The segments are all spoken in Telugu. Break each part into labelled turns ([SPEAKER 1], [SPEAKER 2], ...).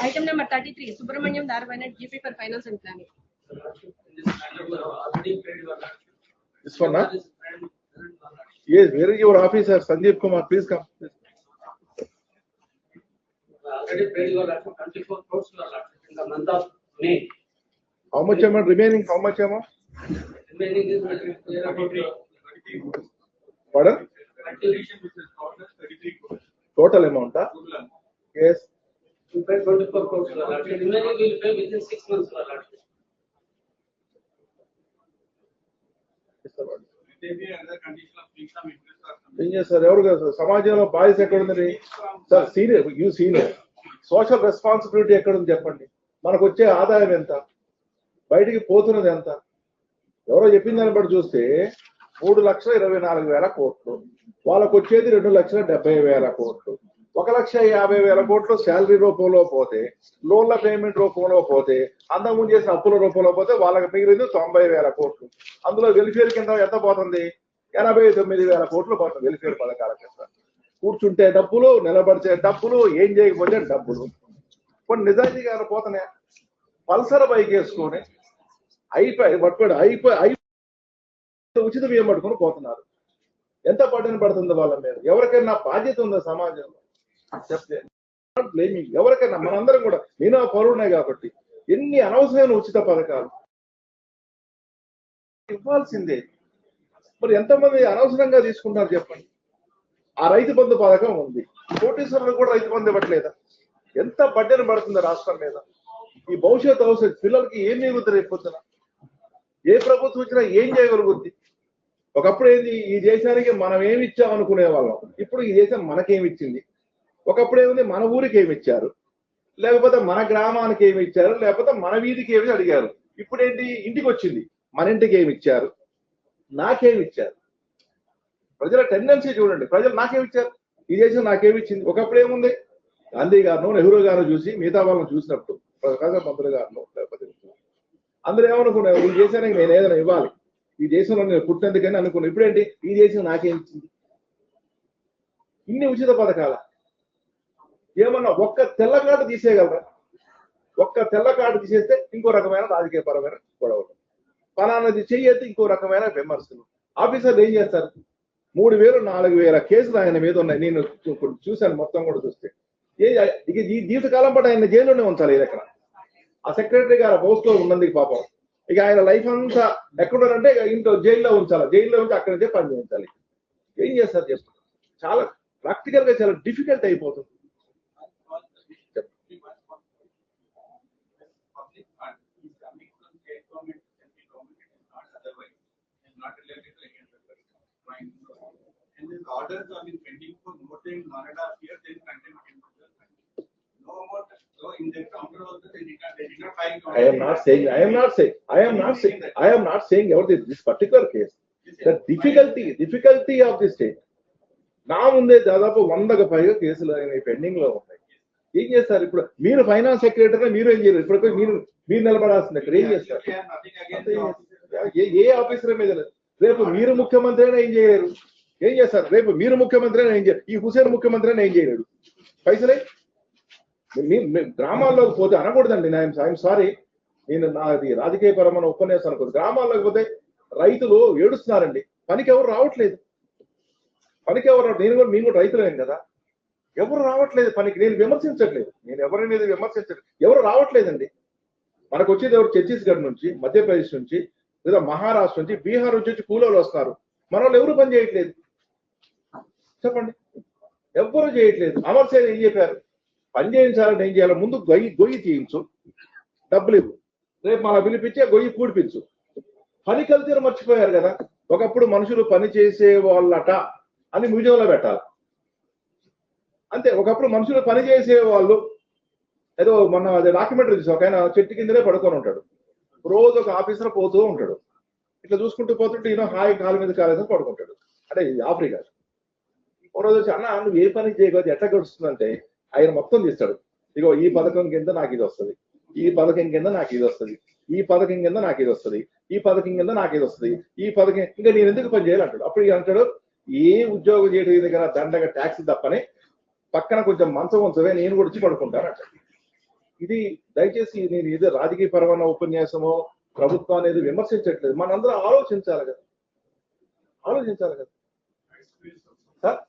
[SPEAKER 1] Item number 33, Subramaniam Daravanet, GP for Finance and Planning.
[SPEAKER 2] This one, huh? Yes, where is your officer, Sandeep Kumar? Please come.
[SPEAKER 3] Already paid your 24 crores in the month of May.
[SPEAKER 2] How much amount remaining? How much amount?
[SPEAKER 3] Remaining is 33.
[SPEAKER 2] Pardon? Total amount, huh? Yes.
[SPEAKER 3] You pay 24 crores. Remaining will pay within 6 months.
[SPEAKER 2] Yes, sir. సమాజంలో బాయ్స్ ఎక్కడ ఉంది sir? Senior, you senior. Social responsibility ఎక్కడ ఉంది చెప్పండి. మనకు వచ్చే ఆదాయం ఎంత, బయటికి పోతున్నది ఎంత? ఎవరో చెప్పిన దాన్ని బట్టి చూస్తే 3,24,000 కోట్లు, వాళ్ళకు వచ్చేది 2,70,000 కోట్లు. 1,50,000 కోట్లు శాలరీ రూపంలో పోతే, లోన్ల పేమెంట్ రూపంలో పోతే, అంతకుముందు చేసిన అప్పుల రూపంలో పోతే వాళ్ళకి మిగిలింది 90,000 కోట్లు. అందులో వెల్ఫేర్ కింద ఎంత పోతుంది? 89,000 కోట్లు పోతుంది వెల్ఫేర్ పథకాల కింద. కూర్చుంటే డబ్బులు, నిలబడితే డబ్బులు, ఏం చేయకపోతే డబ్బులు. కొన్ని నిజాయితీగా పోతున్నాయి. పల్సర్ బైక్ వేసుకొని ఉచిత బియ్యం పట్టుకొని పోతున్నారు. ఎంత పడ్డని పడుతుంది వాళ్ళ మీద? ఎవరికైనా బాధ్యత ఉందా సమాజంలో? చెప్తే బ్లేమింగ్ ఎవరికైనా, మనందరం కూడా, నేను పౌరుడే కాబట్టి ఎన్ని అనవసరమైన ఉచిత పథకాలు ఇవ్వాల్సిందే. మరి ఎంతమంది అనవసరంగా తీసుకుంటారు చెప్పండి. ఆ రైతు బంధు పథకం ఉంది, కోటీశ్వరులు కూడా రైతు బంధు ఇవ్వట్లేదా? ఎంత బడ్డెను పడుతుంది రాష్ట్రం మీద? ఈ భవిష్యత్ అవసరం పిల్లలకి ఏం మిగులుతుంది రేపొద్దున? ఏ ప్రభుత్వం వచ్చినా ఏం చేయగలుగుద్ది? ఒకప్పుడు ఏంది, ఈ దేశానికి మనం ఏమి ఇచ్చాం అనుకునే వాళ్ళం. ఇప్పుడు ఈ దేశం మనకేమిచ్చింది? ఒకప్పుడు ఏముంది, మన ఊరికి ఏమి ఇచ్చారు, లేకపోతే మన గ్రామానికి ఏమి ఇచ్చారు, లేకపోతే మన వీధికి ఏమి అడిగారు. ఇప్పుడు ఏంటి, ఇంటికి వచ్చింది, మన ఇంటికి ఏమి ఇచ్చారు, నాకేమి ఇచ్చారు. ప్రజల టెండెన్సీ చూడండి, ప్రజలు నాకేమి ఇచ్చారు, ఈ దేశం నాకేమిచ్చింది. ఒకప్పుడు ఏముంది, గాంధీ గారిను, నెహ్రూ గారు చూసి మిగతా వాళ్ళని చూసినప్పుడు, ప్రకాశం పంతులు గారిను, లేకపోతే అందరూ ఏమనుకున్నారు, ఈ దేశానికి నేను ఏదైనా ఇవ్వాలి, ఈ దేశంలో నేను పుట్టినందుకని అనుకున్నాను. ఇప్పుడేంటి, ఈ దేశం నాకేమిచ్చింది? ఇన్ని ఉచిత పథకాల ఏమన్నా ఒక్క తెల్ల కార్డు తీసేయగలరా? ఒక్క తెల్ల కార్డు తీసేస్తే ఇంకో రకమైన రాజకీయ పరమైన గొడవలు, ఫలానాది చెయ్యతే ఇంకో రకమైన విమర్శలు. ఆఫీసర్లు ఏం చేస్తారు? 3,000, 4,000 కేసులు ఆయన మీద ఉన్నాయి. నేను చూశాను, మొత్తం కూడా చూస్తే ఇక ఈ జీవితకాలం పాటు ఆయన జైల్లోనే ఉంచాలి. ఎక్కడ ఆ సెక్రటరీ గారు పోస్ట్ లో ఉన్నందుకు పాపం ఇక ఆయన లైఫ్ అంతా ఎక్కడున్నారంటే ఇంట్లో జైల్లో ఉంచాలి. జైల్లో ఉంచి అక్కడి నుంచే పని చేయించాలి. ఏం చేస్తారు చెప్పండి? చాలా ప్రాక్టికల్ గా చాలా డిఫికల్ట్ అయిపోతుంది.
[SPEAKER 4] Orders have been pending for more than 1.5 years. Then contempt. No more. So in the counter also they did not file.
[SPEAKER 2] I am not saying about this particular case. The difficulty of the state. నా ముందే దాదాపు 100కు పైగా కేసులు పెండింగ్ లో ఉన్నాయి. ఏం చేస్తారు ఇప్పుడు? మీరు ఫైనాన్స్ సెక్రటరీ, మీరు ఏం చేయరు? ఇప్పుడు మీరు నిలబడాల్సింది ఇక్కడ. ఏం చేస్తారు? ఏ ఆఫీసర్ మీద? రేపు మీరు ముఖ్యమంత్రి అయినా ఏం చేయలేరు. ఏం చేస్తారు? రేపు మీరు ముఖ్యమంత్రి అయినా ఏం చేయరు. ఈ హుసేన్ ముఖ్యమంత్రి అయినా ఏం చేయలేడు. పైసలే గ్రామాల్లోకి పోతే అనకూడదండి. ఐఎమ్ సారీ, నేను నాది రాజకీయ పరమైన ఉపన్యాసం అనుకోదు. గ్రామాల్లోకి పోతే రైతులు ఏడుస్తున్నారండి. పనికి ఎవరు రావట్లేదు. నేను కూడా రైతులేను కదా. ఎవరు రావట్లేదు పనికి. నేను విమర్శించట్లేదు, నేను ఎవరి మీద విమర్శించట్లేదు. ఎవరు రావట్లేదండి. మనకు వచ్చేది ఎవరు? ఛత్తీస్గఢ్ నుంచి, మధ్యప్రదేశ్ నుంచి, లేదా మహారాష్ట్ర నుంచి, బీహార్ నుంచి కూలోళ్ళు వస్తున్నారు. మన వాళ్ళు ఎవరు పని చేయట్లేదు చెప్పండి. ఎవ్వరూ చేయట్లేదు. అమర్ సేన్ ఏం చెప్పారు? పని చేయించాలని ఏం చేయాలి? ముందు గొయ్యి తీయించు, డబ్బులు ఇవ్వు, రేపు మన పిలిపించే గొయ్యి కూడిపించు. పని కల్చర్ మర్చిపోయారు కదా. ఒకప్పుడు మనుషులు పని చేసే వాళ్ళట అని మ్యూజియంలో పెట్టాలి అంతే. ఒకప్పుడు మనుషులు పని చేసే వాళ్ళు ఏదో మొన్న అదే డాక్యుమెంటరీ చూసి ఒక ఆయన చెట్టు కిందనే పడుకొని ఉంటాడు. రోజు ఒక ఆఫీసర్ పోతూ ఉంటాడు. ఇట్లా చూసుకుంటూ పోతుంటే ఈయన హాయి కాలు మీద కాలేదని పడుకుంటాడు. అంటే ఆఫ్రికా. ఓ రోజు వచ్చి, అన్న నువ్వు ఏ పని చేయకపోతే ఎట్లా గడుస్తుందంటే ఆయన మొత్తం తీస్తాడు. ఇగో ఈ పథకం కింద నాకు ఇది వస్తుంది, ఈ పథకం కింద నాకు ఇది వస్తుంది, ఈ పథకం కింద నాకు ఇది వస్తుంది, ఈ పథకం కింద నాకు ఇది వస్తుంది, ఈ పథకం ఇంకా నేను ఎందుకు పని చేయాలంటాడు. అప్పుడు అంటాడు, ఏ ఉద్యోగం చేయడం దగ్గర దండగా ట్యాక్స్ తప్పని పక్కన కొంచెం మంచం ఉంచవే, నేను కూడా వచ్చి పడుకుంటాను అంటాడు. ఇది దయచేసి నేను ఏదో రాజకీయ పరమైన ఉపన్యాసమో ప్రభుత్వం అనేది విమర్శించట్లేదు, మనందరం ఆలోచించాలి కదా, సార్.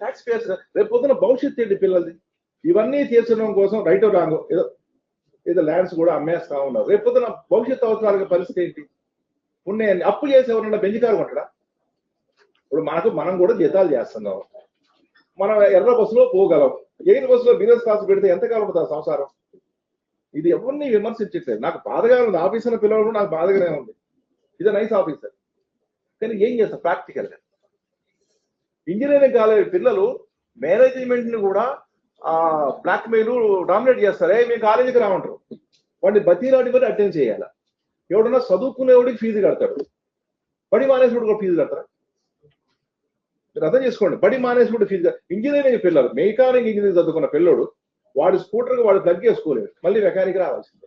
[SPEAKER 2] ట్యాక్స్ పేయర్స్ రేపు పొద్దున భవిష్యత్తు ఏంటి పిల్లలది? ఇవన్నీ తీర్చడం కోసం రైట్ రాంగ్ ఏదో ల్యాండ్స్ కూడా అమ్మేస్తా ఉన్నారు. రేపు పొద్దున భవిష్యత్తు అవసరాల పరిస్థితి ఏంటి? ఉన్నాయని అప్పు చేసి ఎవరన్నా బెంజికారు కొంటాడా? ఇప్పుడు మనం కూడా జీతాలు చేస్తున్నాం, మనం ఎర్ర బస్సులో పోగలం, ఎయిర్ బస్సులో బిజినెస్ క్లాస్ పెడితే ఎంతకాలం ఉంటుంది సంసారం? ఇది ఎవరిని విమర్శించట్లేదు. నాకు బాధగా ఉంది, ఆఫీసర్ పిల్లలు నాకు బాధగానే ఉంది. ఇది నైస్ ఆఫీసర్, కానీ ఏం చేస్తారు ప్రాక్టికల్ గా? ఇంజనీరింగ్ కాలేజ్ పిల్లలు మేనేజ్మెంట్ ని కూడా బ్లాక్ మెయిల్ డామినేట్ చేస్తారు. మేము కాలేజీకి రామంటారు, వాడిని బతీరాడి మరి అటెండ్ చేయాలి. ఎవడన్నా చదువుకునేవాడికి ఫీజు కడతాడు, బడి మానేసుడు కూడా ఫీజు కడతారు. మీరు అర్థం చేసుకోండి, బడి మానేసుడు ఫీజు. ఇంజనీరింగ్ పిల్లలు, మెకానిక్ ఇంజనీరింగ్ చదువుకున్న పిల్లోడు వాడి స్కూటర్కి వాడు తగ్గేసుకోలేడు, మళ్ళీ మెకానిక్ రావాల్సిందే.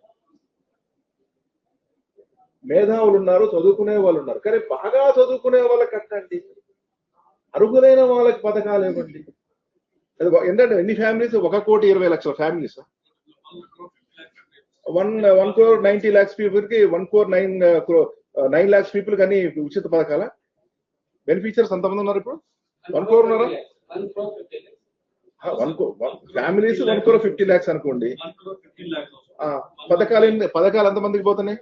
[SPEAKER 2] మేధావులు ఉన్నారు, చదువుకునే వాళ్ళు ఉన్నారు, కానీ బాగా చదువుకునే వాళ్ళకి కట్టండి, అరుగులైన వాళ్ళకి పథకాలు ఇవ్వండి. ఏంటంటే ఎన్ని ఫ్యామిలీస్? 1,20,00,000 ఫ్యామిలీస్, 1,90,00,000 పీపుల్ కి 1,9 lakhs పీపుల్ కానీ ఉచిత పథకాల బెనిఫిషియర్స్ ఎంతమంది ఉన్నారు ఇప్పుడు? 1 crore ఉన్నారా? ఫ్యామిలీస్ 1,50 lakhs అనుకోండి. పథకాలు ఎంతమందికి పోతున్నాయి?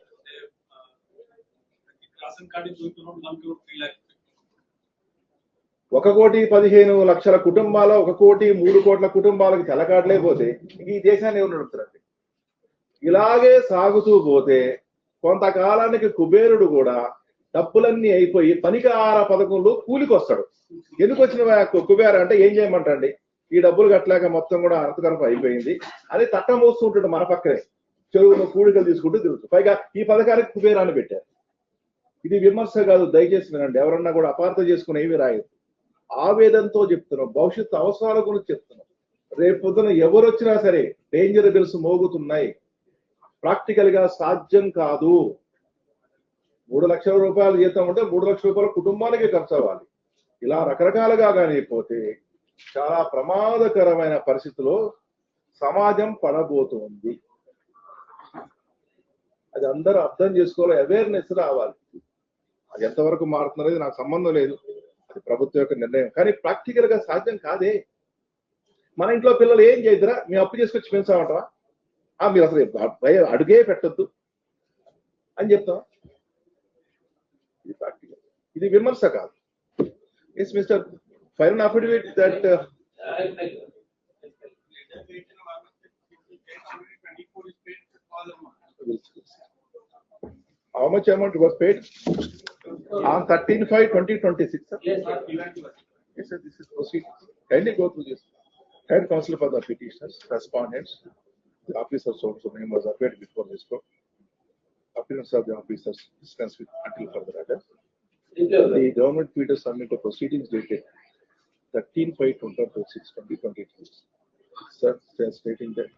[SPEAKER 2] 1,15,00,000 కుటుంబాల 1,03 కోట్ల కుటుంబాలకు తెలకాట్లేకపోతే ఈ దేశాన్ని ఎవరు నడుపుతారండి? ఇలాగే సాగుతూ పోతే కొంతకాలానికి కుబేరుడు కూడా డబ్బులన్నీ అయిపోయి పనికార పథకంలో కూలికి వస్తాడు. ఎందుకు వచ్చిన కుబేర అంటే ఏం చేయమంటండి, ఈ డబ్బులు కట్టలేక మొత్తం కూడా అనంతకరం అయిపోయింది అని తట్ట మోస్తూ ఉంటాడు. మన పక్కనే చెరువులో కూడికలు తీసుకుంటూ తిరుగుతాడు. పైగా ఈ పథకానికి కుబేరాన్ని పెట్టారు. ఇది విమర్శ కాదు, దయచేసి వినండి. ఎవరన్నా కూడా అపార్థం చేసుకుని ఏమి రాయదు. ఆవేదనతో చెప్తున్నాం, భవిష్యత్తు అవసరాల గురించి చెప్తున్నాం. రేపు పొద్దున ఎవరు వచ్చినా సరే డేంజర్ బిల్స్ మోగుతున్నాయి. ప్రాక్టికల్ గా సాధ్యం కాదు. 3 లక్షల రూపాయలు జీతం ఉంటే 3 లక్షల రూపాయల కుటుంబానికి ఖర్చు అవ్వాలి. ఇలా రకరకాలుగా కానీ పోతే చాలా ప్రమాదకరమైన పరిస్థితిలో సమాజం పడబోతుంది. అది అందరూ అర్థం చేసుకోవాలి, అవేర్నెస్ రావాలి. అది ఎంతవరకు మారుతున్నది నాకు సంబంధం లేదు, అది ప్రభుత్వం యొక్క నిర్ణయం. కానీ ప్రాక్టికల్ గా సాధ్యం కాదే. మన ఇంట్లో పిల్లలు ఏం చేద్దరా, మేము అప్పు చేసుకొచ్చి పెంచామంటావా? మీరు అసలు అడుగే పెట్టద్దు అని చెప్తాం. ఇది ప్రాక్టికల్, ఇది విమర్శ కాదు. Yes mister file an affidavit that how much amount was paid on 13/5/2026, sir?
[SPEAKER 3] Yes,
[SPEAKER 2] Sir, this is proceedings. Kindly go through this. Head counsel for the petitioners, respondents, the officers also name was appeared before this court. Appearance of the officers dispense with until further order. The government Peter submitted proceedings dated 13/5/2026, sir, stating that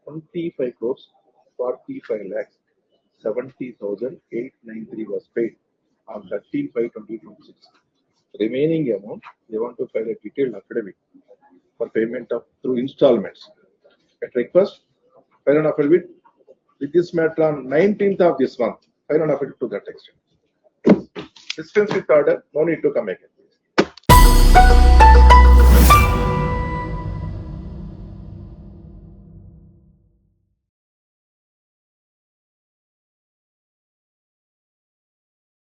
[SPEAKER 2] 25 crores 45 lakhs 70,893 was paid on 13/5/2026. Remaining amount, they want to file a detailed affidavit for payment of through installments. At request, file an affidavit with this matter on 19th of this month. File an affidavit to that extent. Dispense with order, no need to come again.